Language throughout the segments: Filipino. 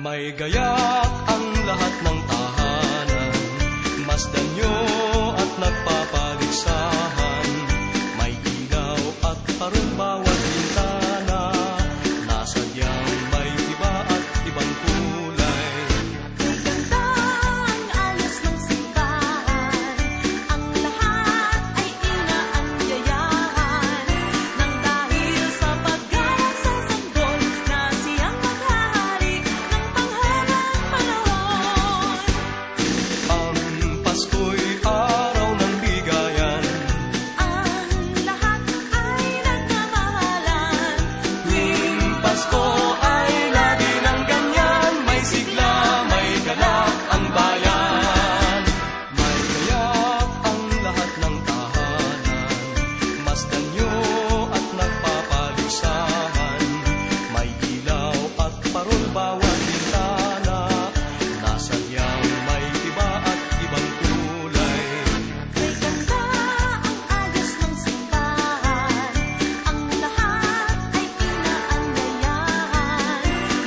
May gayak ang lahat ng tahanan, masdan nyo at nagpapaligsahan. May ilaw at parang bawat bintana, nasadyang may iba at ibang kulay. May ganda ang ayos ng simbahan, ang lahat ay inaanyayahan. Nang dahil sa paggalang sa sanggol na siyang maghahari ng panghabang panahon. Ang Pasko'y araw ng bigayan, Ang lahat ay nagmamahalan. tuwing Pasko ay lagi ng ganyan, may sigla, may galak ang bayan. May gayak ang lahat ng tahanan, masdan nyo at nagpapaligsahan. May ilaw at parol bawat bintana, nasadyang may iba at ibang kulay. May ganda ang ayos ng simbahan, ang lahat ay inaanyayahan.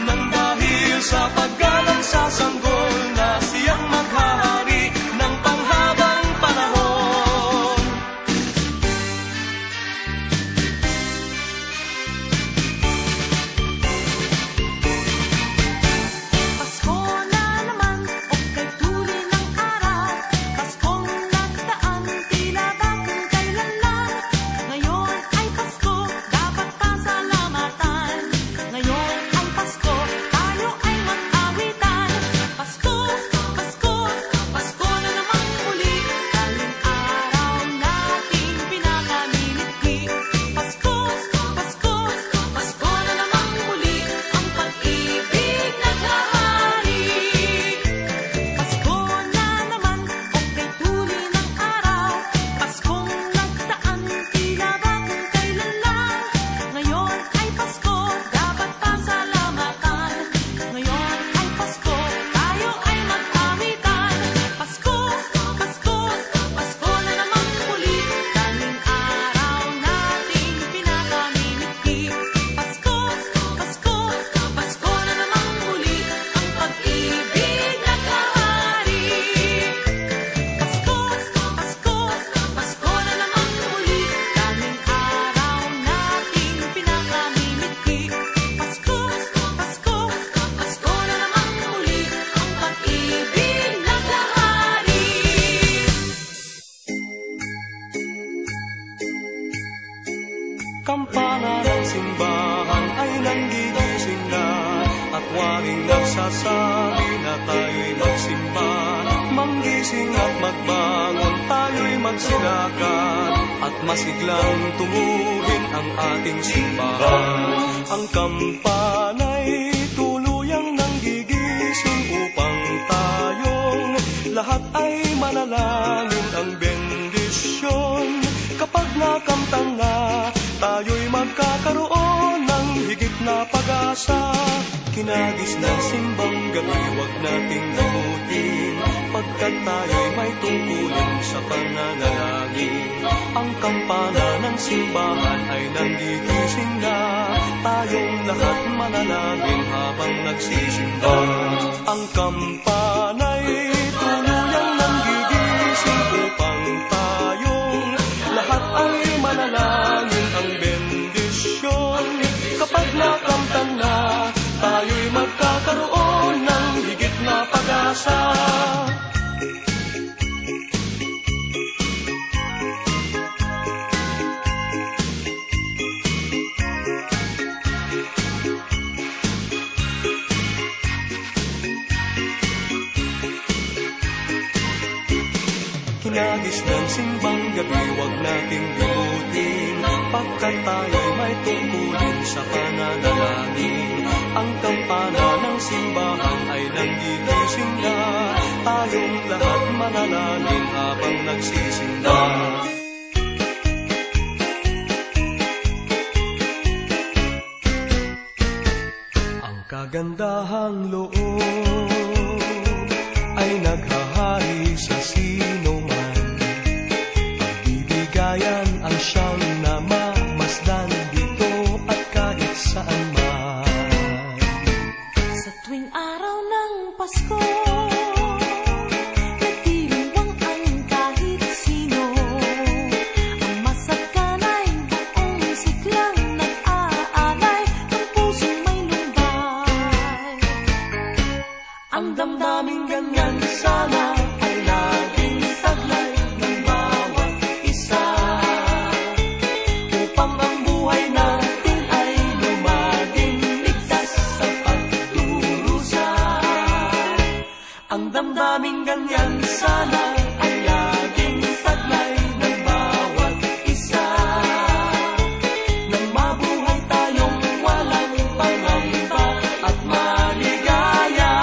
Nang dahil sa paggalang sa sanggol na siyang maghahari ng panghabang panahon. Pasko na naman, kay tuli ng araw. Paskong nagdaan, tila ba kung kailan lang. Ngayon ay Pasko, dapat pasalamatan. Ngayon ay Pasko, tayo ay mag-awitan. Pasko, Pasko, Pasko na naman muli. Daling araw nating pinakamimiti. Pasko, Pasko, Pasko na naman muli. Ang pag-ibig naghahari. Pasko na naman, kay tuli ng araw. Paskong nagdaan, tila ba kung kailan lang. Ngayon ay Pasko, dapat pasalamatan. Ngayon ay Pasko, tayo ay mag-awitan. Pasko, Pasko, Pasko na naman muli. Daling araw nating pinakamimiti. Pasko, Pasko, Pasko na naman muli. Ang pag-ibig naghahari. Pasko, Pasko, Pasko na naman muli. Daling araw nating pinakamimiti. Pasko, Pasko, Pasko na naman muli. Ang pag-ibig naghahari. Kampana ng simbahan ay nanggigising na, at waring nagsasabi na tayo'y magsimba. Manggising at magbangon, tayo'y magsilakan, at masiglang tumuhin ang ating simbahan. Ang kampana'y tuluyang nanggigising upang tayong lahat ay manalangin ang bendisyon. Kapag nakamtan na, tayo'y magkakaroon ng higit na pag-asa. Kinagis ng simbang gabi, huwag nating limutin, pagkat tayo'y may tungkulin sa pananalangin. Ang kampana ng simbahan ay nanggigising na, tayong lahat manalangin habang nagsisimba. Ang kampana'y tuluyang nanggigising upang tayong lahat ay manalangin ang bendisyon. Kapag nakamtan na, tayo'y magkakaroon ng higit na pag-asa. hagis ng simbang gabi, wag nating limutin, pagkat tayo'y may tungkulin sa pananalangin. Ang kampana ng simbahan ay nanggigising na, tayong lahat manalangin habang nagsisimba. Ang kagandahang loob ay naghahari sa sino man. Pagbibigayan ang siyang namamasdan dito at kahit saan man. Sa tuwing araw ng Pasko, nagdiriwang ang kahit sino. Ang masagkanay buong siklang nag-aalay ng pusong may lumbay. Ang damdaming ganyan sana ay laging saglay ng bawat isa, upang ang buhay natin ay lumaging ligtas sa pagdurusa. Ang damdaming ganyan sana ay laging saglay ng bawat isa, nang mabuhay tayong walang pangamba at maligaya.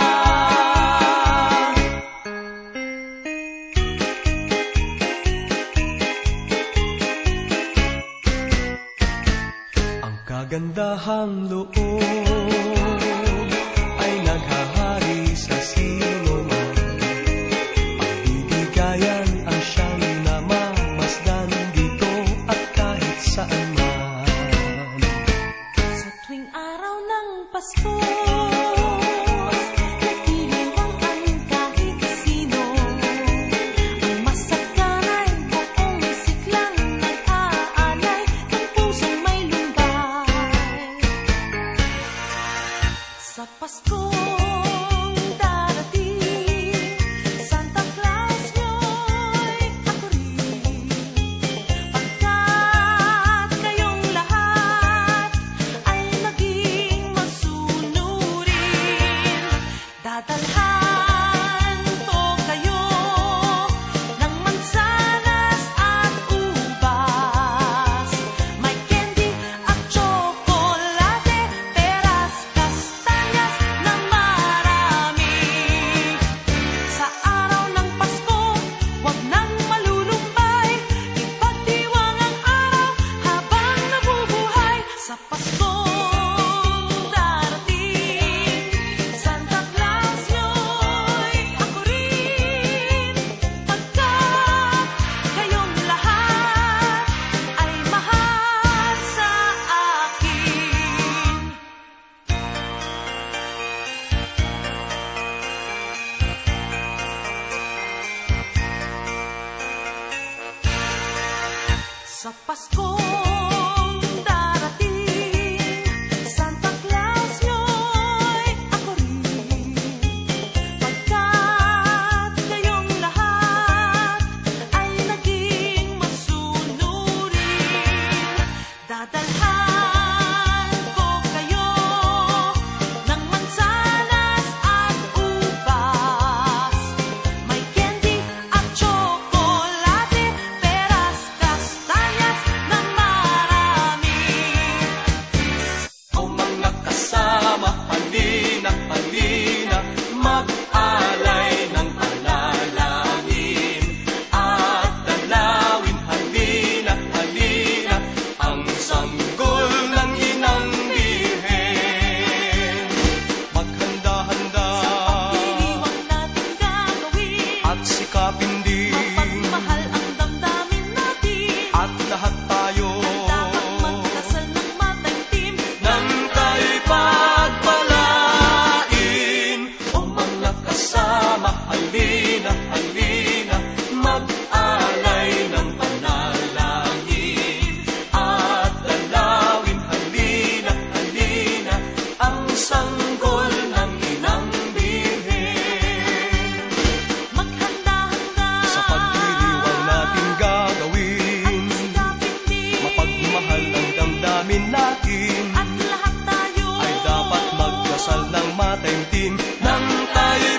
Ang kagandahang loob ay naghahari sa sino man. Pagbibigayan ang siyang namamasdan dito at kahit saan man. Sa tuwing araw ng Pasko, nagdiriwang ang kahit sino. Ang masagkanay buong siklang nag-aalay ng pusong may lumbay. Sa Paskong darating, Santa Claus nyo'y ako rin. Pagkat kayong lahat ay naging masunurin, dadalhan ko kayo ng mansanas at ubas. May candy at tsokolate, peras, kastanyas na marami. Sa araw ng Pasko, wag nang malulumbay, ipagdiwang ang araw habang nabubuhay. Sa Paskong darating, Santa Claus nyo'y ako rin. Pagkat kayong lahat ay mahal sa akin. Sa Paskong darating, Santa Claus nyo'y ako rin. Pagkat kayong lahat ay naging masunurin, dadalhan ko kayo ng mansanas at ubas. May candy at tsokolate, peras, kastanyas na marami. O mga kasama, halina, halina, mag-alay ng panalangin at dalawin, halina, halina, ang sanggol ng inang Birhen. Maghanda-handa Pagdiriwang natin gagawin, at sikapin din, mapagmahal ang damdamin natin. at lahat tayo Dapat magdasal ng mataimtim, nang tayo'y pagpalain. O mga kasama, halina, halina, mag-alay ng panalangin at dalawin, halina, halina, ang sanggol ng inang Birhen. maghanda-handa Sa pagdiriwang natin gagawin, sikapin din, mapagmahal ang damdamin natin, at lahat tayo ay dapat magdasal ng mataimtim nang tayo'y